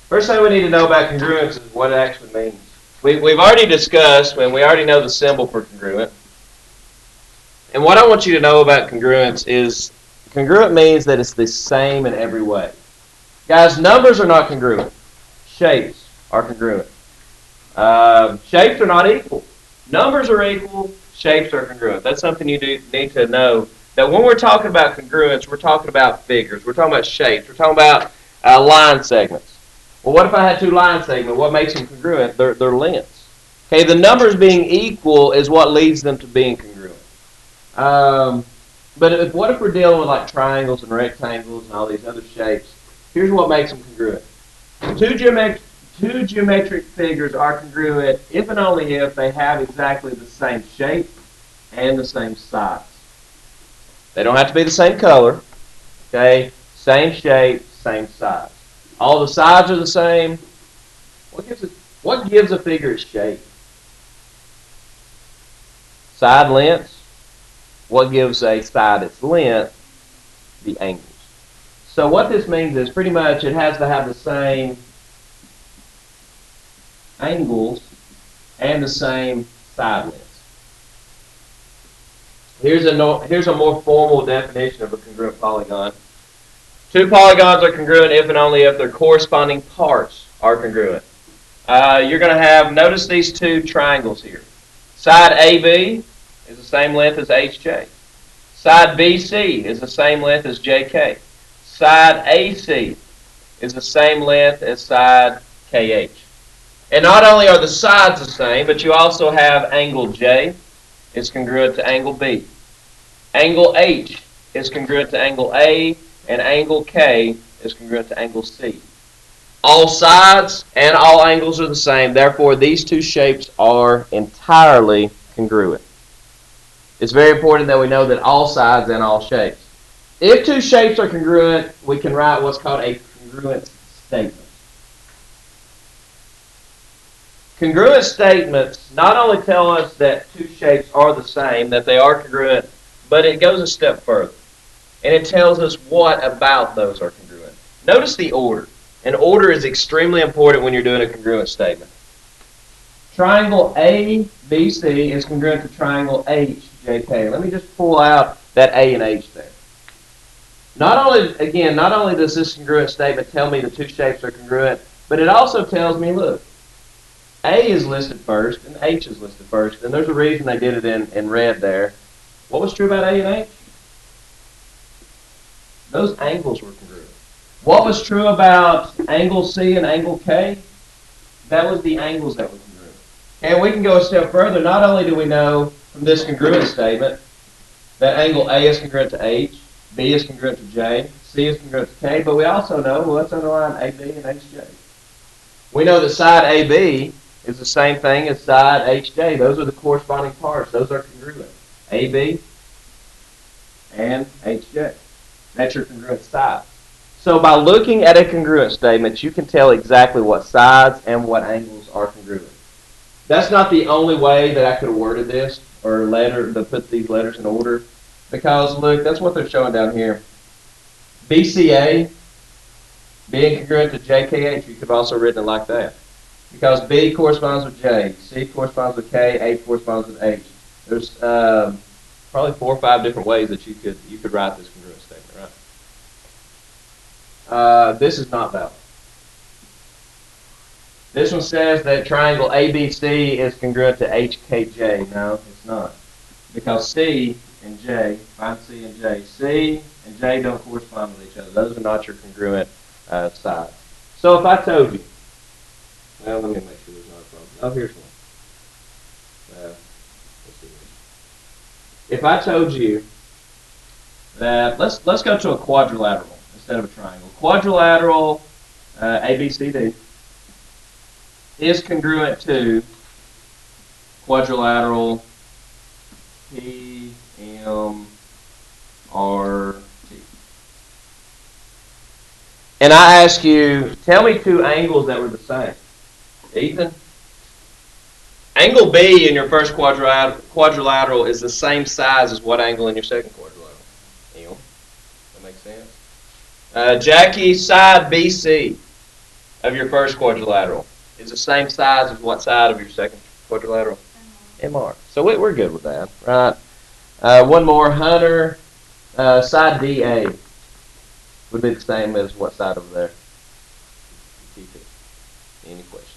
First thing we need to know about congruence is what it actually means. We've already discussed, and we already know the symbol for congruent. And what I want you to know about congruence is congruent means that it's the same in every way. Guys, numbers are not congruent. Shapes are congruent. Shapes are not equal. Numbers are equal. Shapes are congruent. That's something you need to know. That when we're talking about congruence, we're talking about figures. We're talking about shapes. We're talking about line segments. Well, what if I had two line segments? What makes them congruent? Their lengths. Okay, the numbers being equal is what leads them to being congruent. But what if we're dealing with like triangles and rectangles and all these other shapes? Here's what makes them congruent. Two geometric figures are congruent if and only if they have exactly the same shape and the same size. They don't have to be the same color. Okay, same shape, same size. All the sides are the same. What gives a figure its shape? Side lengths. What gives a side its length? The angles. So what this means is pretty much it has to have the same angles and the same side lengths. Here's a more formal definition of a congruent polygon. Two polygons are congruent if and only if their corresponding parts are congruent. You're going to have, notice these two triangles here. Side AB is the same length as HJ. Side BC is the same length as JK. Side AC is the same length as side KH. And not only are the sides the same, but you also have angle J is congruent to angle B. Angle H is congruent to angle A, and angle K is congruent to angle C. All sides and all angles are the same, therefore these two shapes are entirely congruent. It's very important that we know that all sides and all shapes. If two shapes are congruent, we can write what's called a congruence statement. Congruent statements not only tell us that two shapes are the same, that they are congruent, but it goes a step further. And it tells us what about those are congruent. Notice the order. And order is extremely important when you're doing a congruent statement. Triangle ABC is congruent to triangle HJK. Let me just pull out that A and H there. Not only does this congruent statement tell me the two shapes are congruent, but it also tells me, look, A is listed first and H is listed first. And there's a reason they did it in red there. What was true about A and H? Those angles were congruent. What was true about angle C and angle K? That was the angles that were congruent. And we can go a step further. Not only do we know from this congruent statement that angle A is congruent to H, B is congruent to J, C is congruent to K, but we also know, well, let's underline AB and HJ. We know that side AB is the same thing as side HJ. Those are the corresponding parts. Those are congruent. AB and HJ. That's your congruent side. So by looking at a congruent statement, you can tell exactly what sides and what angles are congruent. That's not the only way that I could have worded this or to put these letters in order. Because, look, that's what they're showing down here. BCA being congruent to JKH, you could have also written it like that. Because B corresponds with J, C corresponds with K, H corresponds with H. There's probably 4 or 5 different ways that you could write this congruent statement, right? This is not valid. This one says that triangle ABC is congruent to HKJ. No, it's not. Because C and J, find C and J. C and J don't correspond with each other. Those are not your congruent sides. So if I told you, well, let me make sure there's not a problem. Oh, here's one. Let's see this. If I told you that, let's go to a quadrilateral instead of a triangle. Quadrilateral ABCD is congruent to quadrilateral PMRT. And I ask you, tell me two angles that were the same. Ethan? Angle B in your first quadrilateral is the same size as what angle in your second quadrilateral? Neil? That makes sense? Jackie, side BC of your first quadrilateral is the same size as what side of your second quadrilateral? MR. So we're good with that, right? One more, Hunter, side DA would be the same as what side over there? Any questions?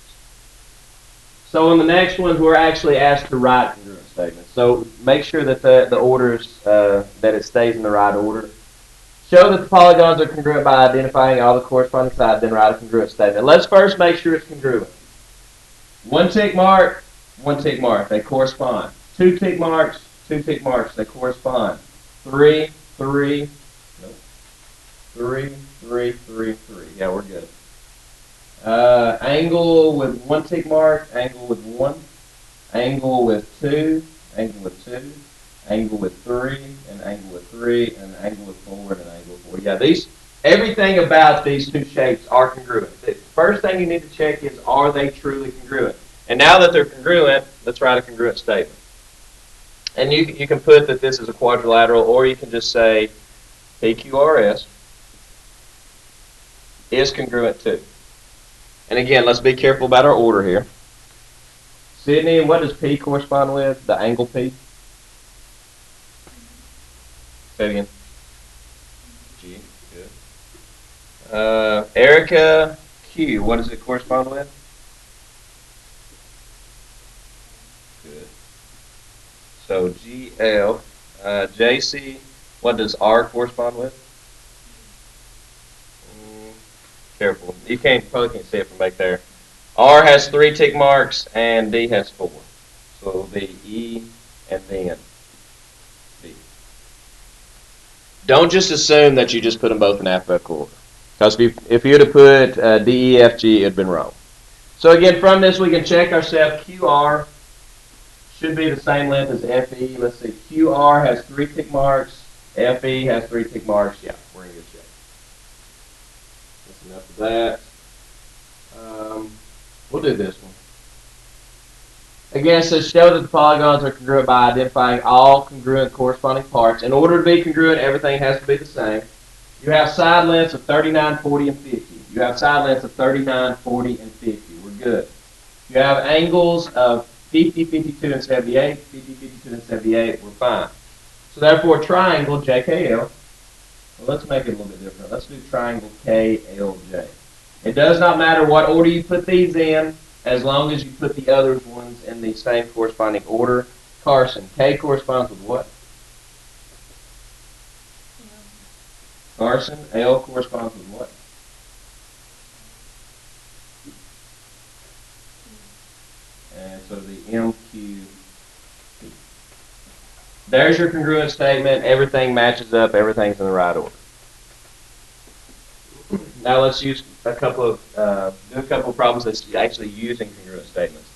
So on the next ones, we're actually asked to write congruent statements. So make sure that the orders, that it stays in the right order. Show that the polygons are congruent by identifying all the corresponding sides, then write a congruent statement. Let's first make sure it's congruent. One tick mark, they correspond. Two tick marks, they correspond. Three, three, nope. Three, three, three, three. Yeah, we're good. Angle with one tick mark, angle with one, angle with two, angle with two, angle with three, an angle with three, an angle with four, and an angle with four. Yeah, everything about these two shapes are congruent. The first thing you need to check is, are they truly congruent? And now that they're congruent, let's write a congruent statement. And you can put that this is a quadrilateral, or you can just say PQRS is congruent to. And again, let's be careful about our order here. Sydney, what does P correspond with? The angle P? Say it again. G, good. Erica, Q, what does it correspond with? Good. So GL. JC, what does R correspond with? Careful. You probably can't see it from back there. R has 3 tick marks and D has 4. So it'll be E and then D. Don't just assume that you just put them both in alphabetical order. Because if you would have put D, E, F, G, it would have been wrong. So again, from this we can check ourselves. QR should be the same length as FE. Let's see. QR has 3 tick marks. FE has 3 tick marks. Yeah, we're in good shape. That's enough of that. We'll do this one. Again, it says show that the polygons are congruent by identifying all congruent corresponding parts. In order to be congruent, everything has to be the same. You have side lengths of 39, 40, and 50. You have side lengths of 39, 40, and 50. We're good. You have angles of 50, 52, and 78. 50, 52, and 78. We're fine. So therefore, triangle JKL. Well, let's make it a little bit different. Let's do triangle KLJ. It does not matter what order you put these in, as long as you put the other ones in the same corresponding order. Carson, K corresponds with what? Carson, L corresponds with what? And so the MQ. There's your congruent statement. Everything matches up. Everything's in the right order. Now let's use do a couple of problems that's actually using congruent statements.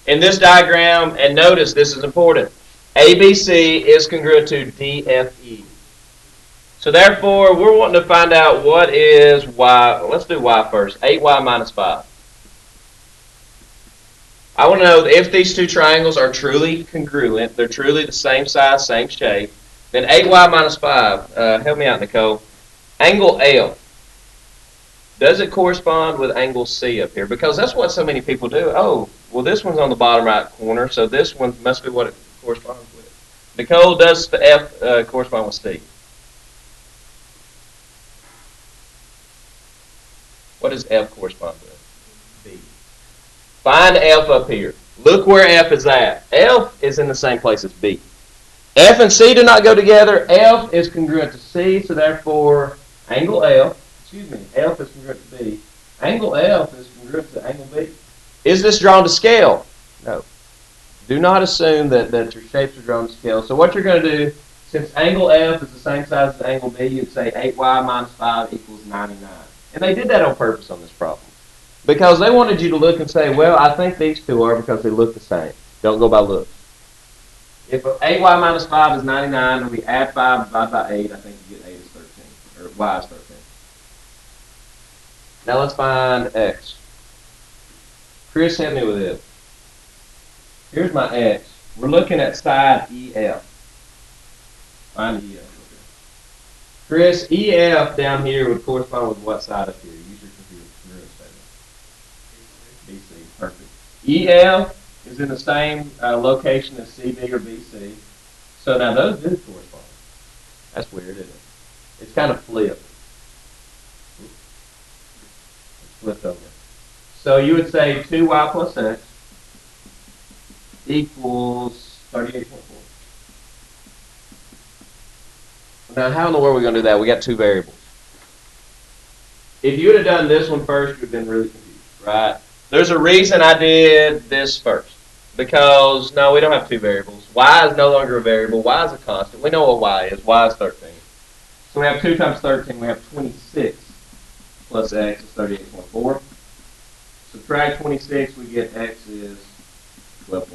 In this diagram, and notice this is important, ABC is congruent to DFE. So therefore, we're wanting to find out what is Y. Let's do Y first. 8Y minus 5. I want to know if these two triangles are truly congruent, they're truly the same size, same shape, then 8Y minus 5, help me out, Nicole. Angle L, does it correspond with angle C up here? Because that's what so many people do. Oh, well, this one's on the bottom right corner, so this one must be what it corresponds with. Nicole, does the F correspond with C? What does F correspond with? B. Find F up here. Look where F is at. F is in the same place as B. F and C do not go together. F is congruent to C, so therefore angle F is congruent to B. Angle F is congruent to angle B. Is this drawn to scale? No. Do not assume that your shapes are drawn to scale. So what you're going to do, since angle F is the same size as angle B, you'd say 8Y minus 5 equals 99. And they did that on purpose on this problem. Because they wanted you to look and say, well, I think these two are because they look the same. Don't go by looks. If 8Y minus 5 is 99, and we add 5 divided by 8, I think you get 8 is 13, or Y is 13. Now let's find X. Chris, help me with this. Here's my X. We're looking at side EF. Find EF. Chris, EF down here would correspond with what side up here? Use your congruent statement. EF is in the same location as CB or BC. So now those do correspond. That's weird, isn't it? It's kind of flipped. It's flipped over. So you would say 2y plus x equals 38.4. Now, how in the world are we going to do that? We got two variables. If you would have done this one first, you would have been really confused, right? There's a reason I did this first. Because, no, we don't have two variables. Y is no longer a variable. Y is a constant. We know what y is. Y is 13. So we have 2 times 13. We have 26 plus x is 38.4. Subtract 26, we get x is 12.4.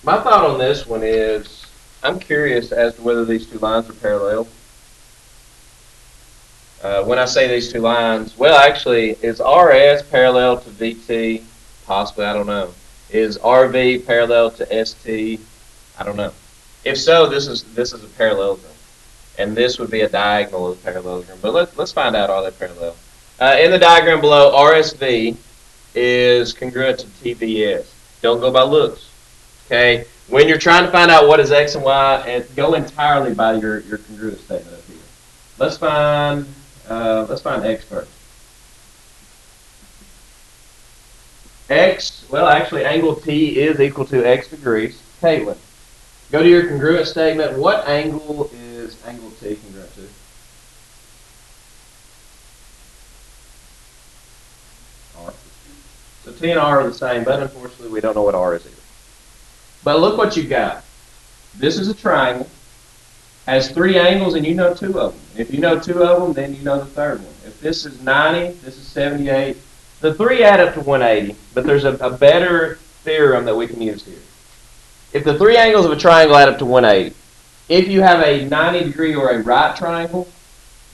My thought on this one is, I'm curious as to whether these two lines are parallel. When I say these two lines, well, actually, is RS parallel to VT? Possibly, I don't know. Is RV parallel to ST? I don't know. If so, this is a parallelogram, and this would be a diagonal of the parallelogram. But let's find out, are they parallel? In the diagram below, RSV is congruent to TVS. Don't go by looks. Okay. When you're trying to find out what is X and Y, and go entirely by your congruent statement up here. Let's find X first. X, well, actually, angle T is equal to X degrees. Caitlin, go to your congruent statement. What angle is angle T congruent to? R. So T and R are the same, but unfortunately, we don't know what R is either. But look what you got. This is a triangle. Has 3 angles, and you know 2 of them. If you know 2 of them, then you know the third one. If this is 90, this is 78. The 3 add up to 180, but there's a better theorem that we can use here. If the 3 angles of a triangle add up to 180, if you have a 90-degree or a right triangle,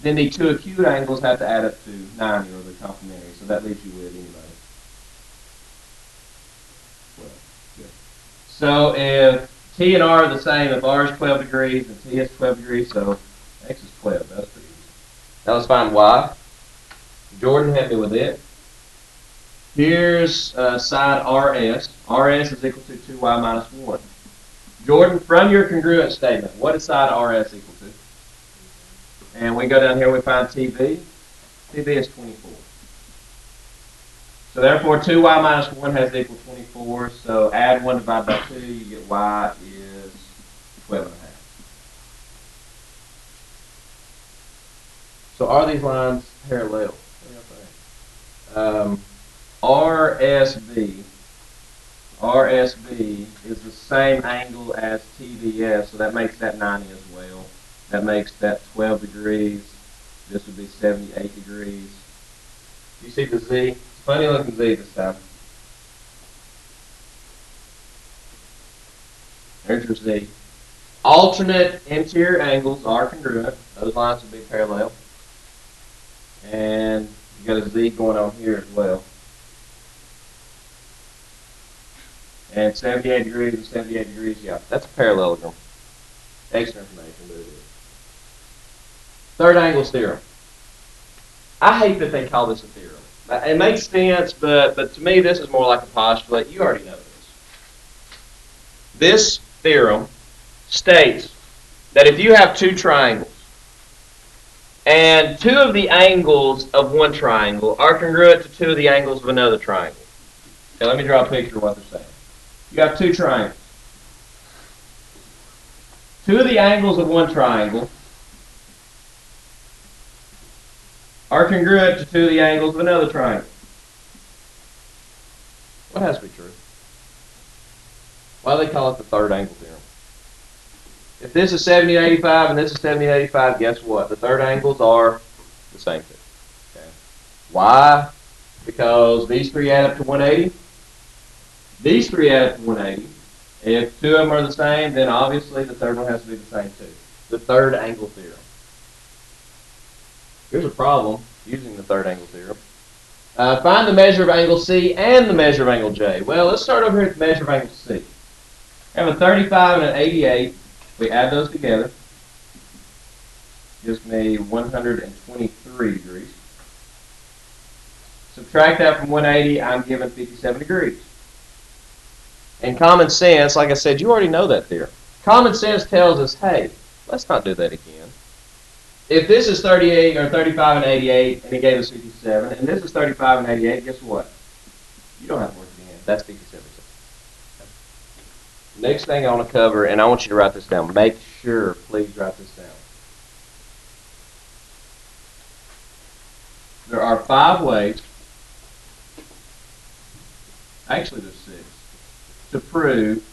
then the 2 acute angles have to add up to 90, or they're complementary. So that leaves you with anybody. Well, good. So if T and R are the same, if R is 12 degrees and T is 12 degrees, so X is 12. That's pretty easy. Now let's find Y. Jordan, help me with it. Here's side RS. RS is equal to 2y minus 1. Jordan, from your congruent statement, what is side RS equal to? And we go down here, we find TV. TV is 24. So therefore, 2y minus 1 has to equal 24. So add 1 divided by 2, you get y is 12.5. So are these lines parallel? What do you think? RSB is the same angle as TVS, so that makes that 90 as well. That makes that 12 degrees. This would be 78 degrees. You see the Z? Funny looking Z this time. There's your Z. Alternate interior angles are congruent. Those lines would be parallel. And you got a Z going on here as well. And 78 degrees and 78 degrees, yeah, that's a parallelogram. Extra information, but it is. Third angles theorem. I hate that they call this a theorem. It makes sense, but to me this is more like a postulate. You already know this. This theorem states that if you have 2 triangles, and 2 of the angles of one triangle are congruent to 2 of the angles of another triangle. Okay, let me draw a picture of what they're saying. You have 2 triangles. 2 of the angles of one triangle are congruent to 2 of the angles of another triangle. What has to be true? Why do they call it the third angle theorem? If this is 70 and 85 and this is 70 and 85, guess what? The third angles are the same thing. Okay. Why? Because these 3 add up to 180. These 3 add up to 180. If 2 of them are the same, then obviously the third one has to be the same too. The third angle theorem. Here's a problem using the third angle theorem. Find the measure of angle C and the measure of angle J. Well, let's start over here at the measure of angle C. I have a 35 and an 88. We add those together. Gives me 123 degrees. Subtract that from 180, I'm given 57 degrees. And common sense, like I said, you already know that theorem. Common sense tells us, hey, let's not do that again. If this is 38 or 35 and 88, and he gave us 57, and this is 35 and 88, guess what? You don't have to work it in. That's 57. Next thing I want to cover, and I want you to write this down. Make sure, please write this down. There are 5 ways, actually there's 6, to prove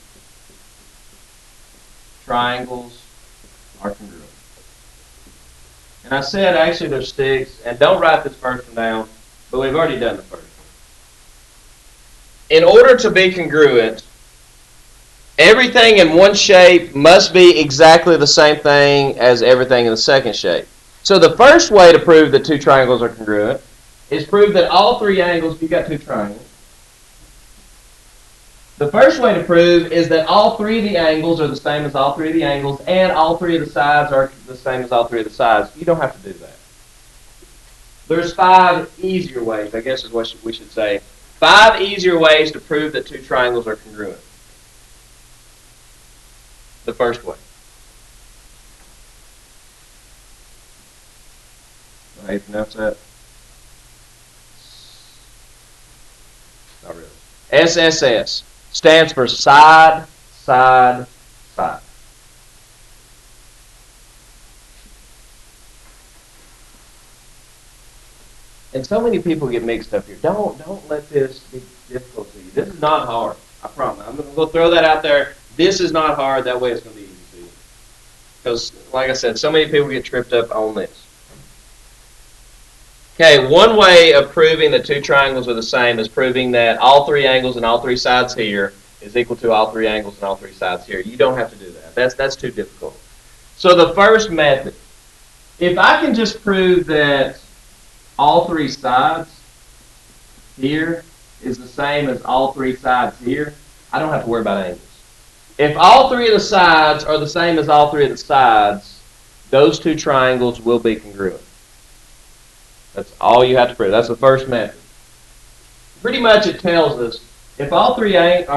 triangles are congruent. And I said actually there's 6, and don't write this first one down, but we've already done the first one. In order to be congruent, everything in one shape must be exactly the same thing as everything in the second shape. So the first way to prove that 2 triangles are congruent is prove that all 3 angles, if you've got 2 triangles, the first way to prove is that all 3 of the angles are the same as all 3 of the angles, and all 3 of the sides are the same as all 3 of the sides. You don't have to do that. There's 5 easier ways, I guess is what we should say. 5 easier ways to prove that 2 triangles are congruent. The first way. How do you pronounce that? Not really. SSS stands for side, side, side. And so many people get mixed up here. Don't let this be difficult to you. This is not hard. I promise. I'm going to throw that out there. This is not hard. That way it's going to be easy to you. Because, like I said, so many people get tripped up on this. Okay, one way of proving that 2 triangles are the same is proving that all 3 angles and all 3 sides here is equal to all 3 angles and all 3 sides here. You don't have to do that. That's too difficult. So the first method, if I can just prove that all 3 sides here is the same as all 3 sides here, I don't have to worry about angles. If all 3 of the sides are the same as all 3 of the sides, those 2 triangles will be congruent. That's all you have to prove. That's the first method. Pretty much it tells us if all 3 sides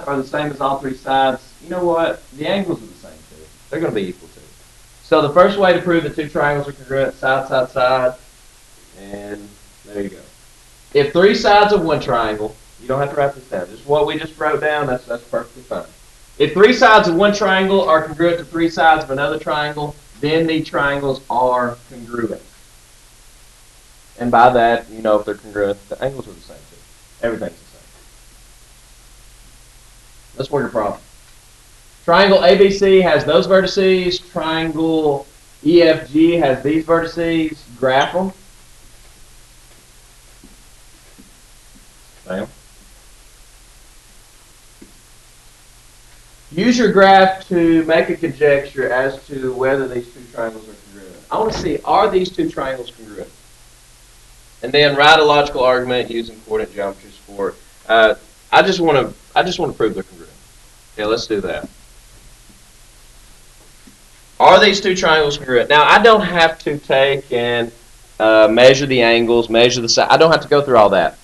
are the same as all 3 sides, you know what? The angles are the same too. They're going to be equal to. So the first way to prove that 2 triangles are congruent, side, side, side, and there you go. If 3 sides of one triangle, you don't have to write this down. Just what we just wrote down, that's perfectly fine. If 3 sides of one triangle are congruent to 3 sides of another triangle, then the triangles are congruent. And by that, you know if they're congruent, the angles are the same too. Everything's the same. Let's work a problem. Triangle ABC has those vertices. Triangle EFG has these vertices. Graph them. Bam. Use your graph to make a conjecture as to whether these 2 triangles are congruent. I want to see, are these 2 triangles congruent? And then write a logical argument using coordinate geometry support. I just want to prove they're congruent. Okay, let's do that. Are these 2 triangles congruent? Now I don't have to take and measure the angles, measure the side. I don't have to go through all that.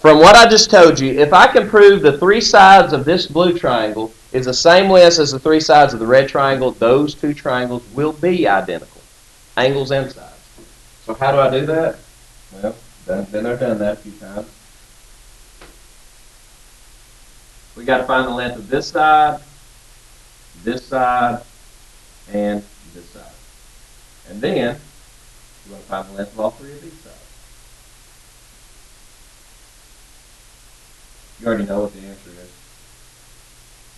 From what I just told you, if I can prove the 3 sides of this blue triangle is the same length as the 3 sides of the red triangle, those 2 triangles will be identical, angles and sides. So how do I do that? Well, been there, done that a few times. We got to find the length of this side, and this side. And then we want to find the length of all 3 of these sides. You already know what the answer is.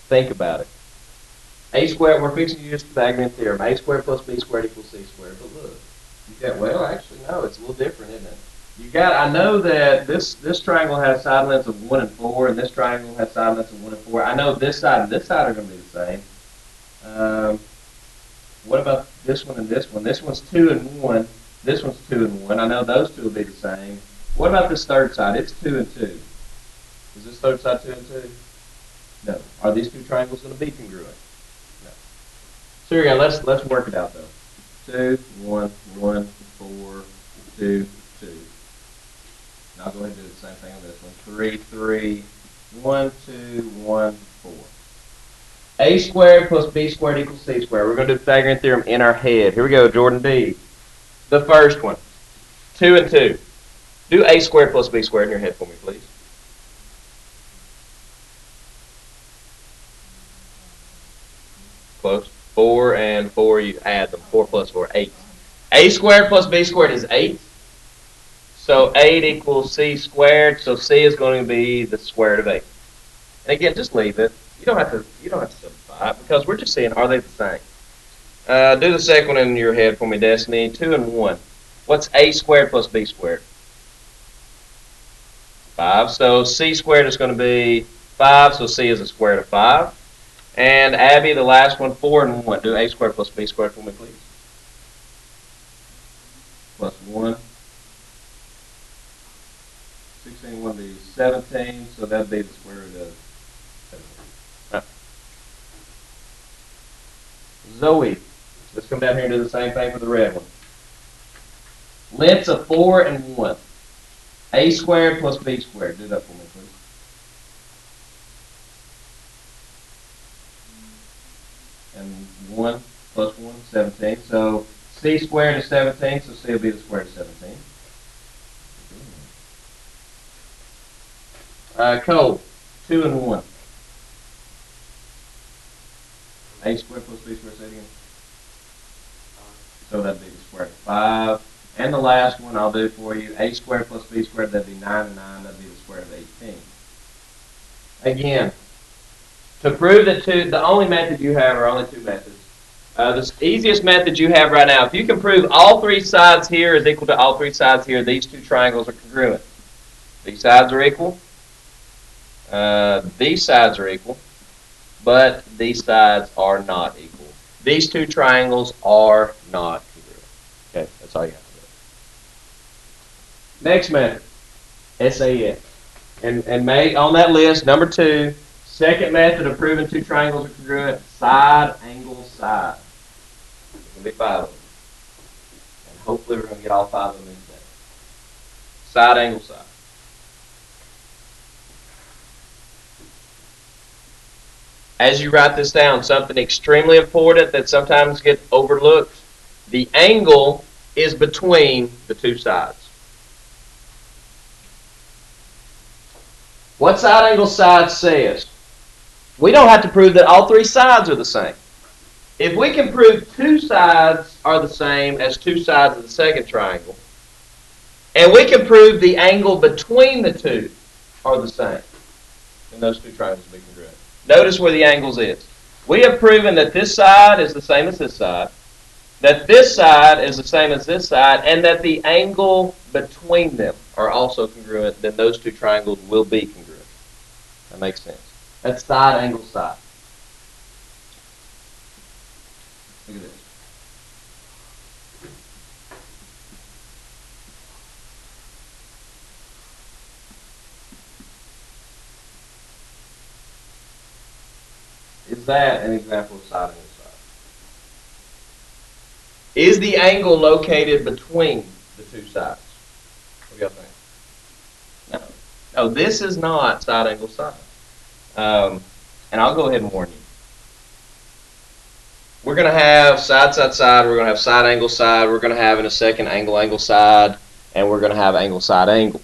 Think about it. A squared, we're fixing to use the Pythagorean theorem. A squared plus B squared equals C squared. But look, you got, well, actually, no, it's a little different, isn't it? You got, I know that this triangle has side lengths of 1 and 4, and this triangle has side lengths of 1 and 4. I know this side and this side are going to be the same. What about this one and this one? This one's 2 and 1. This one's 2 and 1. I know those 2 will be the same. What about this third side? It's 2 and 2. Is this third side 2 and 2? No. Are these 2 triangles going to be congruent? No. So here we go. Let's work it out though. 2, 1, 1, 4, 2, 2. same thing on this one. 3, 3, 1, 2, 1, 4. A squared plus B squared equals C squared. We're going to do the Pythagorean theorem in our head. Here we go, Jordan D. The first one, 2 and 2. Do A squared plus B squared in your head for me, please. Close. 4 and 4, you add them. 4 plus 4, 8. A squared plus B squared is 8. So 8 equals C squared. So C is going to be the square root of 8. And again, just leave it. You don't have to simplify it because we're just saying, are they the same? Do the second one in your head for me, Destiny. 2 and 1. What's A squared plus B squared? 5. So C squared is going to be 5. So C is the square root of 5. And Abby, the last one, 4 and 1. Do A squared plus B squared for me, please. Plus 1. 16 would be 17, so that would be the square root of 17. Zoe, let's come down here and do the same thing for the red one. Lengths of 4 and 1. A squared plus B squared. Do that for me, please. And 1 plus 1, 17. So C squared is 17, so C will be the square root of 17. Cole, 2 and 1. A squared plus B squared, say it again. So that'd be the square root of 5. And the last one I'll do for you, A squared plus B squared, that'd be 9 and 9, that'd be the square root of 18. Again, to prove that the only method you have are only 2 methods. The easiest method you have right now, if you can prove all 3 sides here is equal to all 3 sides here, these 2 triangles are congruent. These sides are equal. These sides are equal, but these sides are not equal. These 2 triangles are not congruent. Okay, that's all you have to do. Next method, SAS. And make on that list, number 2, second method of proving 2 triangles are congruent, side, angle, side. There's going to be 5 of them. And hopefully we're going to get all 5 of them in today. Side, angle, side. As you write this down, something extremely important that sometimes gets overlooked, the angle is between the 2 sides. What side angle side says? We don't have to prove that all 3 sides are the same. If we can prove 2 sides are the same as 2 sides of the second triangle, and we can prove the angle between the 2 are the same, then those 2 triangles will be congruent. Notice where the angles is. We have proven that this side is the same as this side, that this side is the same as this side, and that the angle between them are also congruent. Then those 2 triangles will be congruent. That makes sense. That's side, angle, side. Look at this. Is that an example of side, angle, side? Is the angle located between the 2 sides? What do y'all think? No. No, this is not side, angle, side. And I'll go ahead and warn you. We're going to have side, side, side. We're going to have side, angle, side. We're going to have in a second angle, angle, side. And we're going to have angle, side, angle.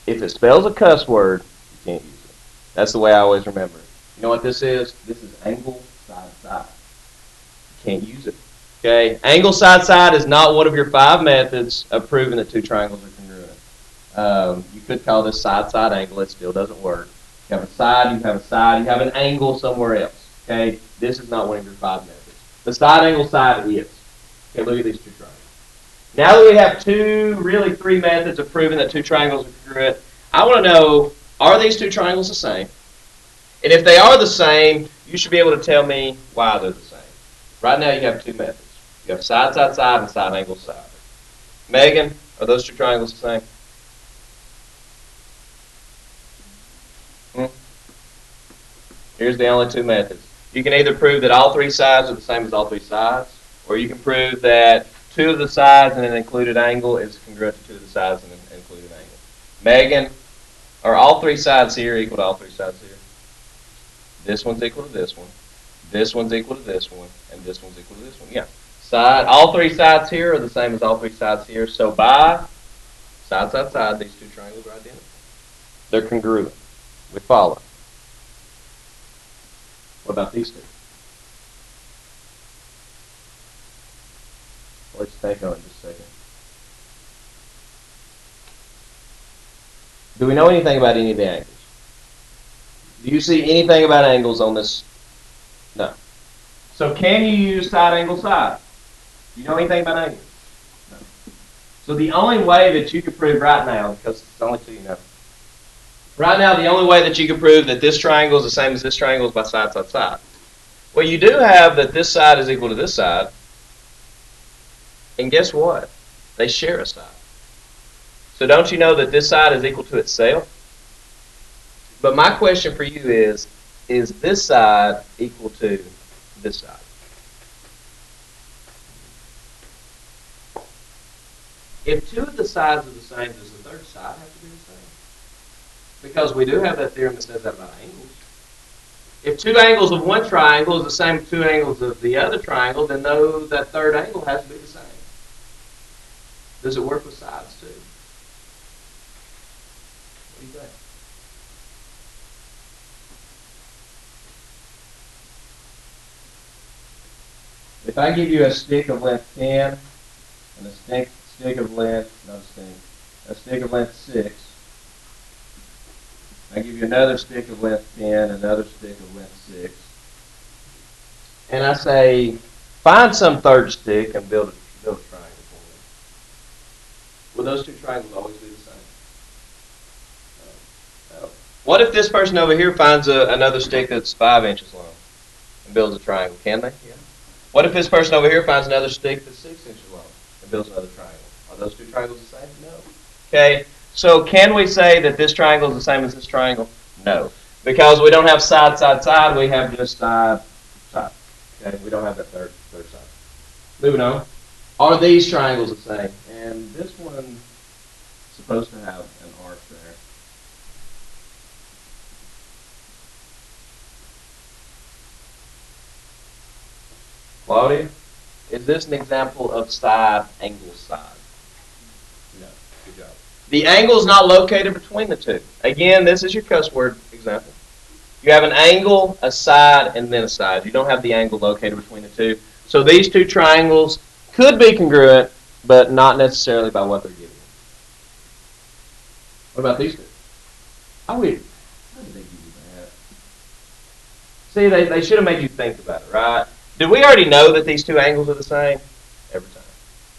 If it spells a cuss word, you can't use it. That's the way I always remember it. You know what this is? This is angle, side, side. You can't use it. Okay? Angle, side, side is not one of your 5 methods of proving that 2 triangles are congruent. You could call this side, side, angle. It still doesn't work. You have a side, you have a side, you have an angle somewhere else. Okay? This is not one of your 5 methods. The side, angle, side is. Okay, look at these 2 triangles. Now that we have 2, really 3 methods of proving that 2 triangles are congruent, I want to know, are these 2 triangles the same? And if they are the same, you should be able to tell me why they're the same. Right now you have 2 methods. You have side, side, side, and side, angle, side. Megan, are those 2 triangles the same? Here's the only 2 methods. You can either prove that all 3 sides are the same as all 3 sides, or you can prove that 2 of the sides and an included angle is congruent to 2 of the sides and an included angle. Megan, are all three sides here equal to all three sides here? This one's equal to this one. This one's equal to this one. And this one's equal to this one. Yeah. All three sides here are the same as all three sides here. So by side, side, side, these two triangles are identical. They're congruent. We follow. What about these two? Let's think on it just a second. Do we know anything about any of the angles? Do you see anything about angles on this? No. So can you use side angle side? Do you know anything about angles? No. So the only way that you can prove right now, because it's only two you know, right now the only way that you can prove that this triangle is the same as this triangle is by side, side, side. Well, you do have that this side is equal to this side. And guess what? They share a side. So don't you know that this side is equal to itself? But my question for you is this side equal to this side? If two of the sides are the same, does the third side have to be the same? Because we do have that theorem that says that about angles. If two angles of one triangle is the same as two angles of the other triangle, then that third angle has to be the same. Does it work with sides too? What do you think? If I give you a stick of length 10 and a stick of length, a stick of length 6, I give you another stick of length 10, another stick of length 6, and I say, find some third stick and build a triangle for me. Will those two triangles always be the same? No. What if this person over here finds another stick that's 5 inches long and builds a triangle? Can they? Yeah. What if this person over here finds another stick that's 6 inches long and builds another triangle? Are those two triangles the same? No. Okay. So can we say that this triangle is the same as this triangle? No. Because we don't have side, side, side. We have just side, side. Okay. We don't have that third side. Moving on. Are these triangles the same? And this one's supposed to have an arc there. Claudia, is this an example of side angle side? No. Good job. The angle is not located between the two. Again, this is your cuss word example. You have an angle, a side, and then a side. You don't have the angle located between the two. So these two triangles could be congruent, but not necessarily by what they're giving you. What about these two? How did they give you that? See, they should have made you think about it, right? Did we already know that these two angles are the same? Every time.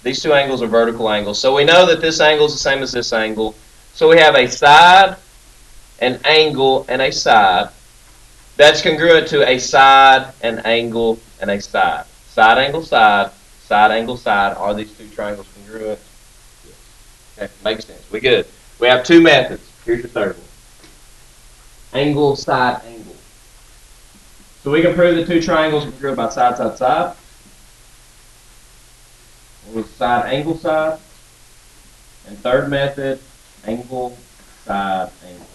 These two angles are vertical angles. So we know that this angle is the same as this angle. So we have a side, an angle, and a side. That's congruent to a side, an angle, and a side. Side, angle, side. Side, angle, side. Are these two triangles congruent? Yes. Okay, makes sense. We good. We have two methods. Here's your third one. Angle, side, angle. So we can prove the two triangles are congruent by side, side, side. With side, angle, side. And third method, angle, side, angle.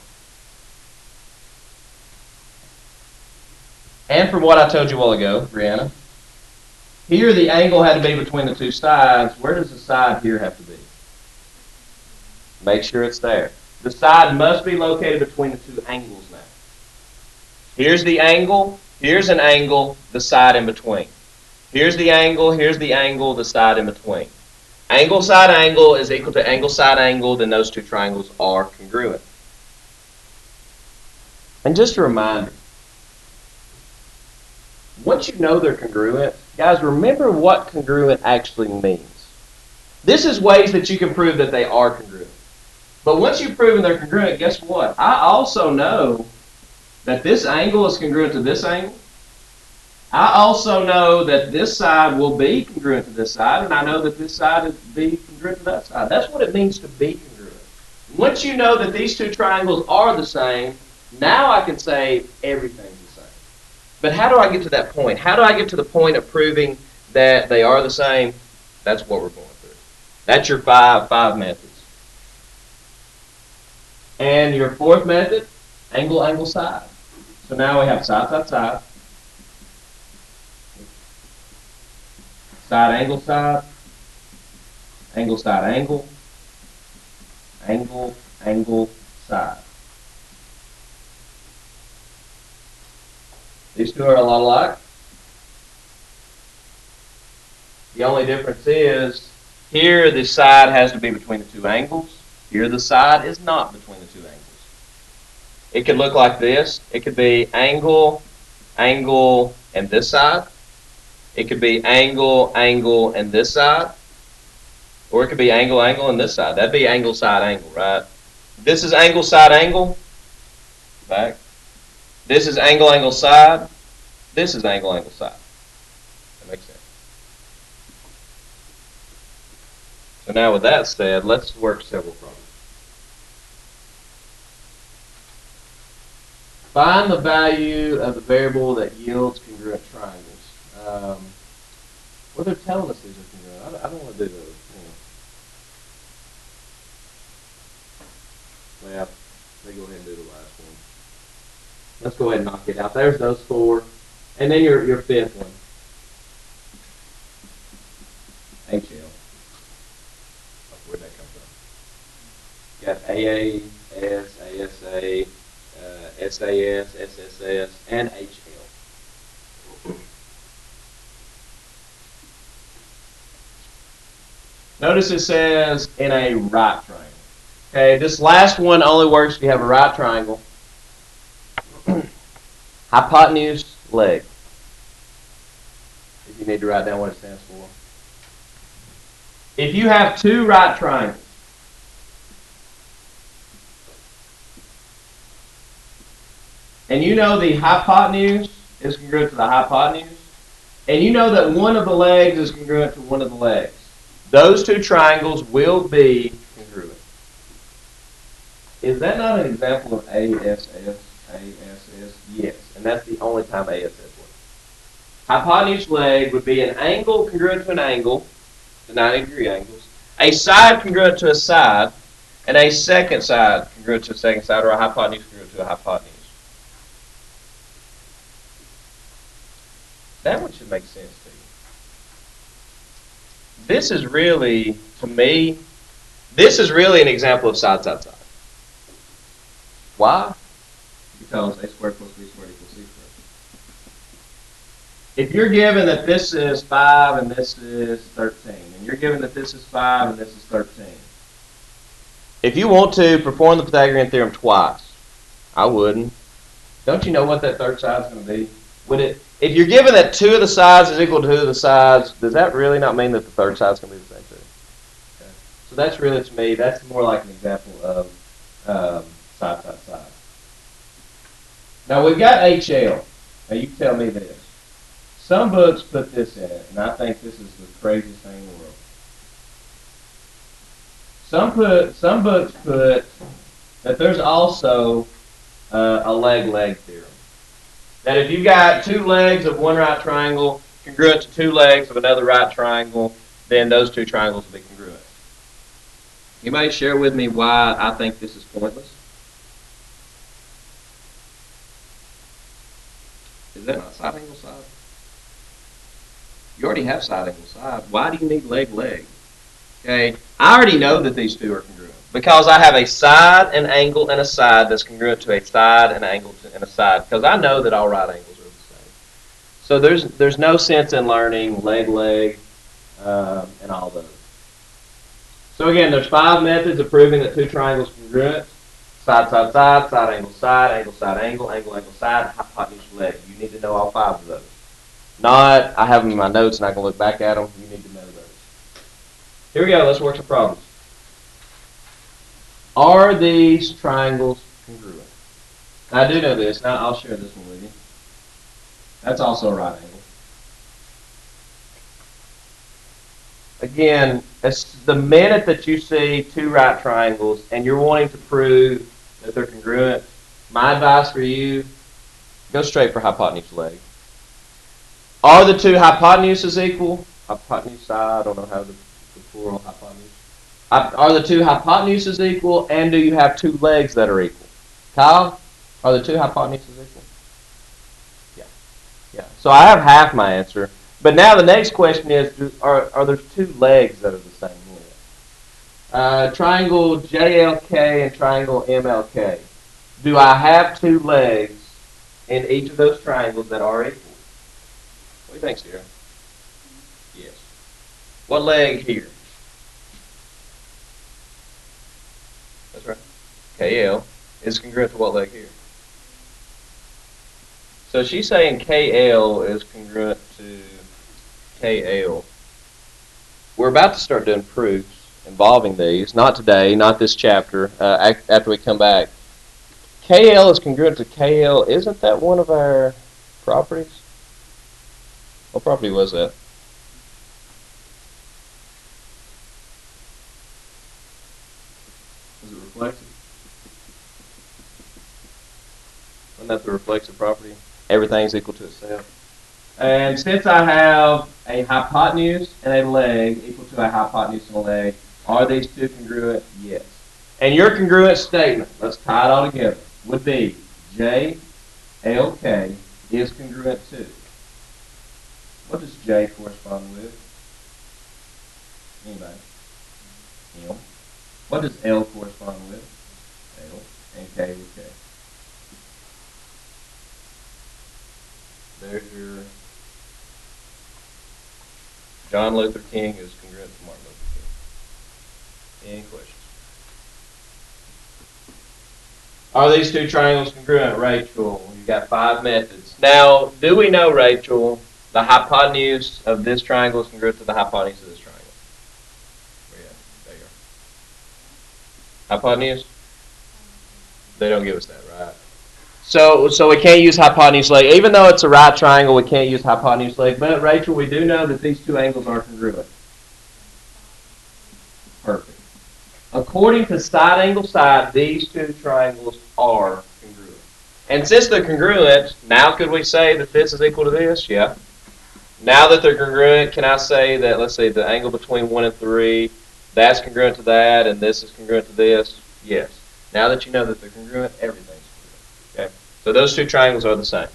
And from what I told you a while ago, Brianna, here the angle had to be between the two sides. Where does the side here have to be? Make sure it's there. The side must be located between the two angles now. Here's the angle, here's an angle, the side in between. Here's the angle, the side in between. Angle, side, angle is equal to angle, side, angle, then those two triangles are congruent. And just a reminder, once you know they're congruent, guys, remember what congruent actually means. This is ways that you can prove that they are congruent. But once you've proven they're congruent, guess what? I also know that this angle is congruent to this angle. I also know that this side will be congruent to this side, and I know that this side will be congruent to that side. That's what it means to be congruent. Once you know that these two triangles are the same, now I can say everything's the same. But how do I get to that point? How do I get to the point of proving that they are the same? That's what we're going through. That's your five methods. And your fourth method, angle, angle, side. So now we have side, side, side. Side, angle, side. Angle, side, angle. Angle, angle, side. These two are a lot alike. The only difference is here the side has to be between the two angles. Here the side is not between the two angles. It could look like this. It could be angle, angle, and this side. It could be angle, angle, and this side. Or it could be angle, angle, and this side. That'd be angle, side, angle, right? This is angle, side, angle. Back. This is angle, angle, side. This is angle, angle, side. That makes sense. So now with that said, let's work several problems. Find the value of the variable that yields congruent triangles. Well, they're telling us these are congruent. I don't want to do those. Well, let me go ahead and do the last one. Let's go ahead and knock it out. There's those four. And then your fifth one. HL. Where'd that come from? You got AA, S, ASA, SAS, SSS, and HL. Notice it says in a right triangle. Okay, this last one only works if you have a right triangle. Hypotenuse, leg. If you need to write down what it stands for. If you have two right triangles, and you know the hypotenuse is congruent to the hypotenuse, and you know that one of the legs is congruent to one of the legs, those two triangles will be congruent. Is that not an example of ASS? ASS? Yes, and that's the only time ASS works. Hypotenuse leg would be an angle congruent to an angle, the 90-degree angles, a side congruent to a side, and a second side congruent to a second side, or a hypotenuse congruent to a hypotenuse. That one should make sense to you. This is really, to me, this is really an example of side, side, side. Why? Because a squared plus b squared equals c squared. If you're given that this is 5 and this is 13, and you're given that this is 5 and this is 13, if you want to perform the Pythagorean theorem twice, I wouldn't. Don't you know what that third side is going to be? If you're given that 2 of the sides is equal to 2 of the sides, does that really not mean that the third side is going to be the same too? Okay. So that's really, to me, that's more like an example of side, side, side. Now we've got HL. Now you tell me this. Some books put this in it, and I think this is the craziest thing in the world. Some books put that there's also a leg-leg theorem. That if you've got two legs of one right triangle congruent to two legs of another right triangle, then those two triangles will be congruent. Anybody share with me why I think this is pointless? Is that not side angle side? You already have side angle side. Why do you need leg leg? Okay, I already know that these two are congruent because I have a side, an angle, and a side that's congruent to a side, an angle, and a side because I know that all right angles are the same. So there's no sense in learning leg leg and all those. So again, there's 5 methods of proving that two triangles are congruent. Side, side, side, side, angle, side, angle, side, angle, angle, angle, side, hypotenuse, leg. You need to know all 5 of those. Not, I have them in my notes and I can look back at them. You need to know those. Here we go. Let's work some problems. Are these triangles congruent? Now, I do know this. Now, I'll share this one with you. That's also a right angle. Again, it's the minute that you see two right triangles and you're wanting to prove that they're congruent, my advice for you, go straight for hypotenuse leg. Are the two hypotenuses equal? Hypotenuse side, I don't know how the plural hypotenuse. Are the two hypotenuses equal, and do you have two legs that are equal? Kyle, are the two hypotenuses equal? Yeah. Yeah. So I have half my answer. But now the next question is, are there two legs that are the same length? Triangle JLK and triangle MLK. Do I have two legs in each of those triangles that are equal? What do you think, Sierra? Yes. What leg here? That's right. KL is congruent to what leg here? So she's saying KL is congruent to KL. We're about to start doing proofs involving these. Not today, not this chapter, after we come back. KL is congruent to KL. Isn't that one of our properties? What property was that? Was it reflexive? Wasn't that the reflexive property? Everything's equal to itself. And since I have a hypotenuse and a leg equal to a hypotenuse and a leg, are these two congruent? Yes. And your congruent statement, let's tie it all together, would be JLK is congruent to. What does J correspond with? Anybody? M. What does L correspond with? L. And K with K. There's your John Luther King is congruent to Martin Luther King. Any questions? Are these two triangles congruent, Rachel? You've got 5 methods. Now, do we know, Rachel, the hypotenuse of this triangle is congruent to the hypotenuse of this triangle? Yeah, there you are. Hypotenuse? They don't give us that, right? So we can't use hypotenuse leg. Even though it's a right triangle, we can't use hypotenuse leg. But, Rachel, we do know that these two angles are congruent. Perfect. According to side angle side, these two triangles are congruent. And since they're congruent, now could we say that this is equal to this? Yeah. Now that they're congruent, can I say that, let's say, the angle between 1 and 3, that's congruent to that, and this is congruent to this? Yes. Now that you know that they're congruent, everything's congruent. Okay. So those two triangles are the same.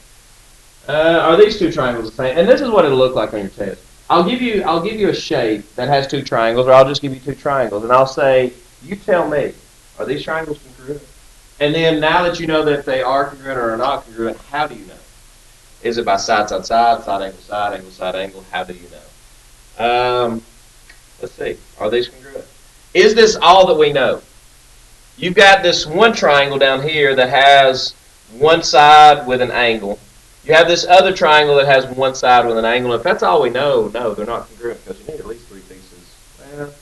Are these two triangles the same? And this is what it'll look like on your test. I'll give you a shape that has two triangles, or I'll just give you two triangles, and I'll say, you tell me, are these triangles congruent? And then now that you know that they are congruent or are not congruent, how do you know? Is it by side, side, side, side, angle, side, angle? How do you know? Let's see. Are these congruent? Is this all that we know? You've got this one triangle down here that has one side with an angle. You have this other triangle that has one side with an angle. If that's all we know, no, they're not congruent because you need at least 3 pieces. Well,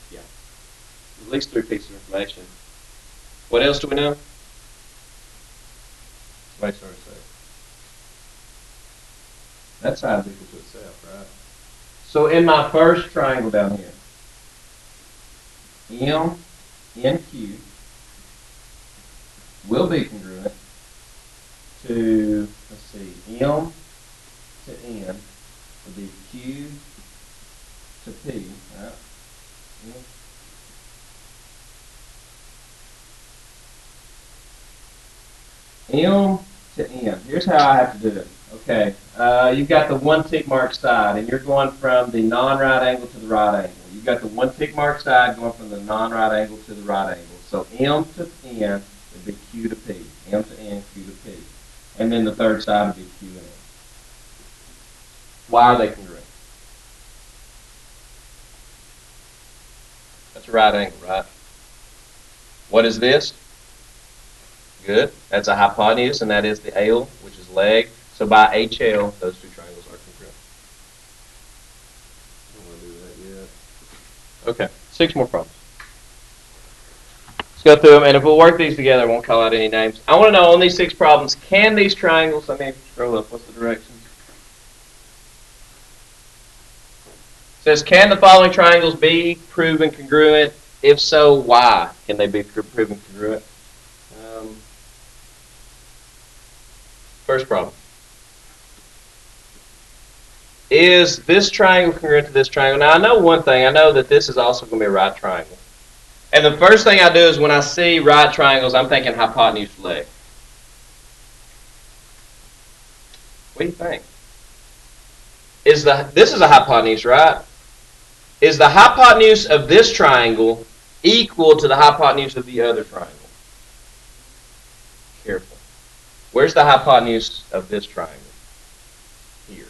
yeah. At least 3 pieces of information. What else do we know? Somebody started saying. That side is equal to itself, right? So in my first triangle down here, M, N, Q will be congruent to, let's see, M to N would be Q to P, right? M to N. Here's how I have to do it. Okay, you've got the 1 tick mark side, and you're going from the non-right angle to the right angle. You've got the 1 tick mark side going from the non-right angle to the right angle. So M to N would be Q to P. M to N, Q to P. And then the third side would be Q and N. Why are they congruent? That's a right angle, right? What is this? Good. That's a hypotenuse, and that is the L, which is leg. So by HL, those two triangles are congruent. I don't want to do that yet. Okay, 6 more problems. Let's go through them, and if we'll work these together, I won't call out any names. I want to know on these 6 problems, can these triangles, let me scroll up, what's the directions? It says, can the following triangles be proven congruent? If so, why can they be proven congruent? First problem. Is this triangle congruent to this triangle? Now, I know one thing. I know that this is also going to be a right triangle. And the first thing I do is when I see right triangles, I'm thinking hypotenuse leg. What do you think? This is a hypotenuse, right? Is the hypotenuse of this triangle equal to the hypotenuse of the other triangle? Careful. Where's the hypotenuse of this triangle? Here.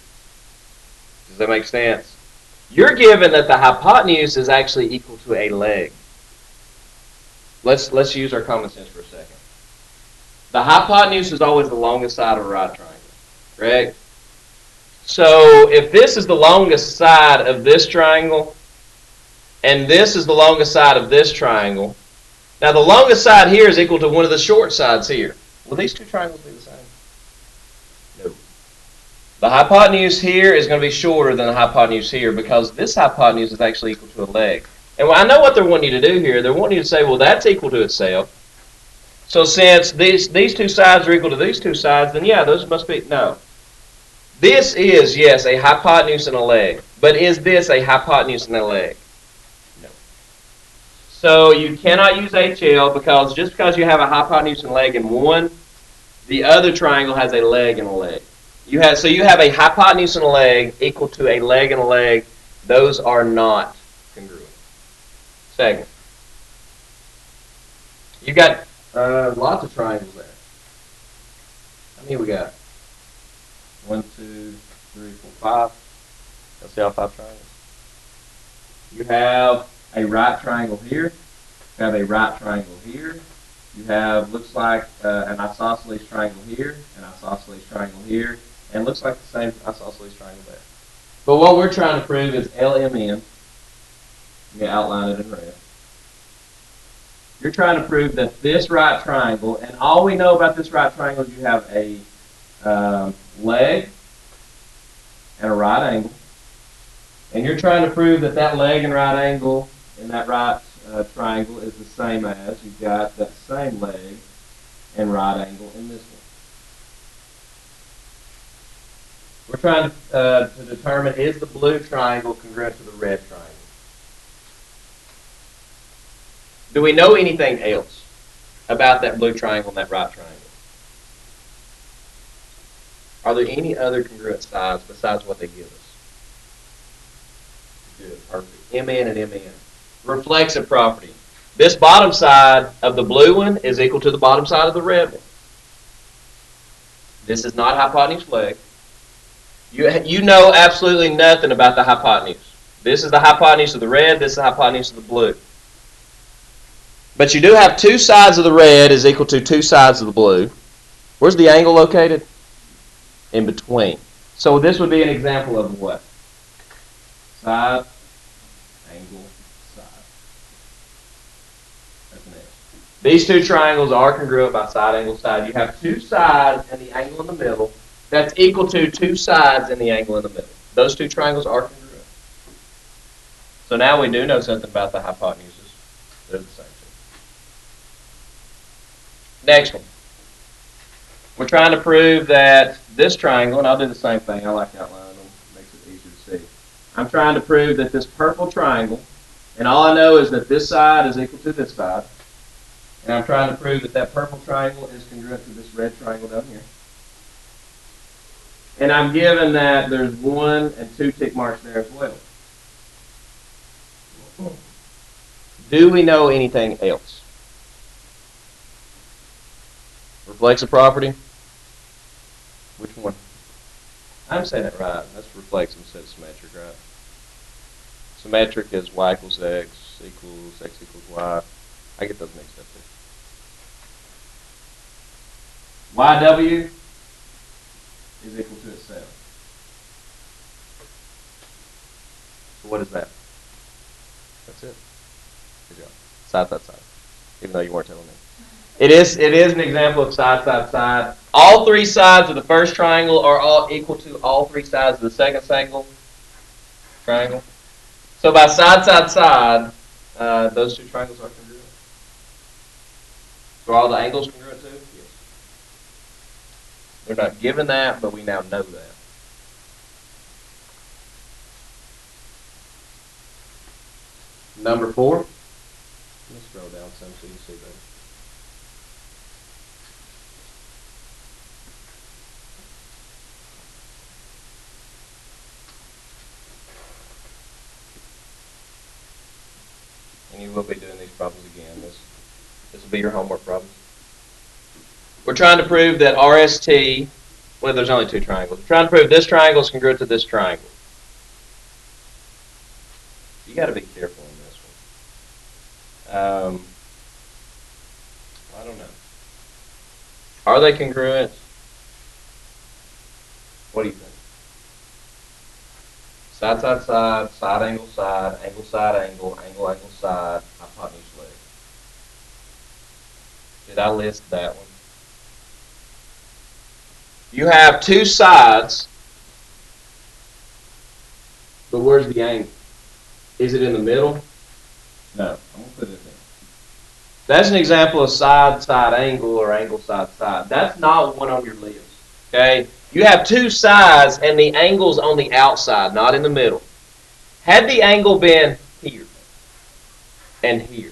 Does that make sense? You're given that the hypotenuse is actually equal to a leg. Let's use our common sense for a second. The hypotenuse is always the longest side of a right triangle, correct? So if this is the longest side of this triangle, and this is the longest side of this triangle, now the longest side here is equal to one of the short sides here. Will these two triangles be the same? No. The hypotenuse here is going to be shorter than the hypotenuse here because this hypotenuse is actually equal to a leg. And I know what they're wanting you to do here. They're wanting you to say, well, that's equal to itself. So since these two sides are equal to these two sides, then yeah, those must be, no. This is, yes, a hypotenuse and a leg. But is this a hypotenuse and a leg? No. So you cannot use HL because just because you have a hypotenuse and leg in one, the other triangle has a leg and a leg. So you have a hypotenuse and a leg equal to a leg and a leg. Those are not congruent. Second, you've got lots of triangles there. How many we got? 1, 2, 3, 4, 5. Let's see all 5 triangles. You have a right triangle here. You have a right triangle here. You have, looks like, an isosceles triangle here, an isosceles triangle here, and it looks like the same isosceles triangle there. But what we're trying to prove is LMN. Let me outline it in red. You're trying to prove that this right triangle, and all we know about this right triangle is you have a leg and a right angle. And you're trying to prove that that leg and right angle in that right triangle is the same as you've got that same leg and right angle in this one. We're trying to determine, is the blue triangle congruent to the red triangle? Do we know anything else about that blue triangle and that right triangle? Are there any other congruent sides besides what they give us? Good, perfect. MN and MN. Reflexive property. This bottom side of the blue one is equal to the bottom side of the red one. This is not hypotenuse leg. You know absolutely nothing about the hypotenuse. This is the hypotenuse of the red, this is the hypotenuse of the blue. But you do have two sides of the red is equal to two sides of the blue. Where's the angle located? In between. So this would be an example of what? Side, angle, side. That's an S. These two triangles are congruent by side, angle, side. You have two sides and the angle in the middle. That's equal to two sides and the angle in the middle. Those two triangles are congruent. So now we do know something about the hypotenuses. They're the same. Next one. We're trying to prove that this triangle, and I'll do the same thing. I like outlining them. It makes it easier to see. I'm trying to prove that this purple triangle, and all I know is that this side is equal to this side. And I'm trying to prove that that purple triangle is congruent to this red triangle down here. And I'm given that there's 1 and 2 tick marks there as well. Do we know anything else? Reflexive property? Which one? I'm saying that right. That's reflexive instead of symmetric, right? Symmetric is y equals x equals y. I get those mixed up there. YW is equal to itself. So what is that? That's it. Good job. Side, side, side. Even though you weren't telling me. It is an example of side, side, side. All three sides of the first triangle are all equal to all three sides of the second triangle. So by side, side, side, those two triangles are congruent. So are all the angles congruent too? Yes. They're not given that, but we now know that. Number 4. Let me scroll down some so you can see better. And you will be doing these problems again. This will be your homework problem. We're trying to prove that RST, well, there's only two triangles. We're trying to prove this triangle is congruent to this triangle. You got to be careful in this one. I don't know. Are they congruent? What do you think? Side, side, side, side, angle, side, angle, angle, angle, side, hypotenuse, leg. Did I list that one? You have two sides, but where's the angle? Is it in the middle? No. I'm going to put it in. That's an example of side, side, angle, or angle, side, side. That's not one on your list. Okay? You have two sides, and the angle's on the outside, not in the middle. Had the angle been here and here,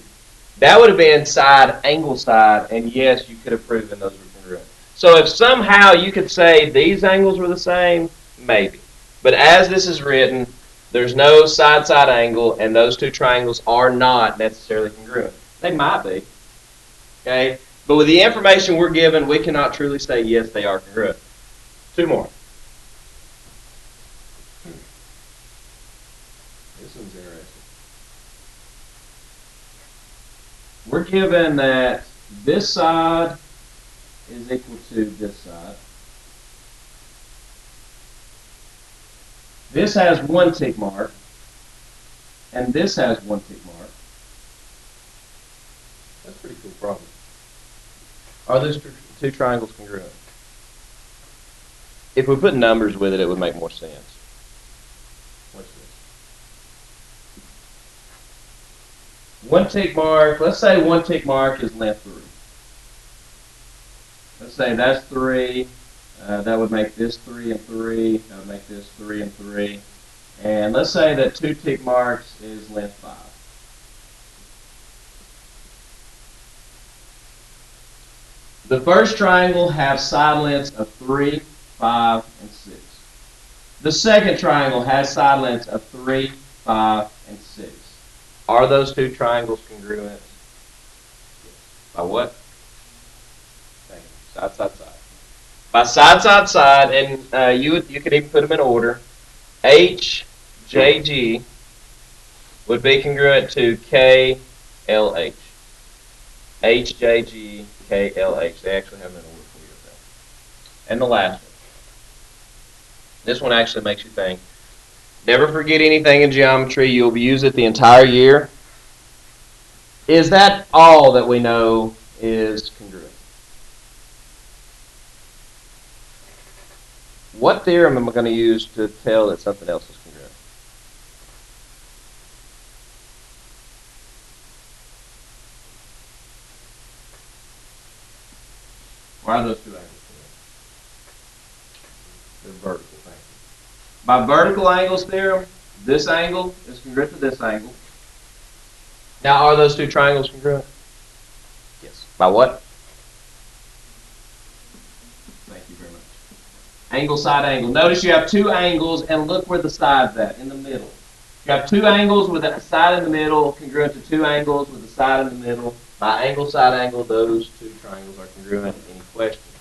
that would have been side, angle, side, and yes, you could have proven those were congruent. So if somehow you could say these angles were the same, maybe. But as this is written, there's no side, side angle, and those two triangles are not necessarily congruent. They might be. Okay? But with the information we're given, we cannot truly say, yes, they are congruent. Two more. This one's interesting. We're given that this side is equal to this side. This has one tick mark, and this has one tick mark. That's a pretty cool problem. Are those two triangles congruent? If we put numbers with it, it would make more sense. What's this? One tick mark, let's say one tick mark is length 3. Let's say that's 3. That would make this 3 and 3. That would make this 3 and 3. And let's say that 2 tick marks is length 5. The first triangle has side lengths of 3, 5, and 6. The second triangle has side lengths of 3, 5, and 6. Are those two triangles congruent? Yes. By what? Side, side, side. By side, side, side, and you could even put them in order. H, J, G would be congruent to K, L, H. H, J, G, K, L, H. They actually have them in order for you. Okay. And the last one. This one actually makes you think. Never forget anything in geometry. You'll use it the entire year. Is that all that we know is congruent? What theorem am I going to use to tell that something else is congruent? Why are those two angles congruent? They're vertical. Thank you. By vertical angles theorem, this angle is congruent to this angle. Now, are those two triangles congruent? Yes. By what? Thank you very much. Angle, side, angle. Notice you have two angles, and look where the side's at, in the middle. You have two angles with a side in the middle, congruent to two angles with a side in the middle. By angle, side, angle, those two triangles are congruent. Any questions?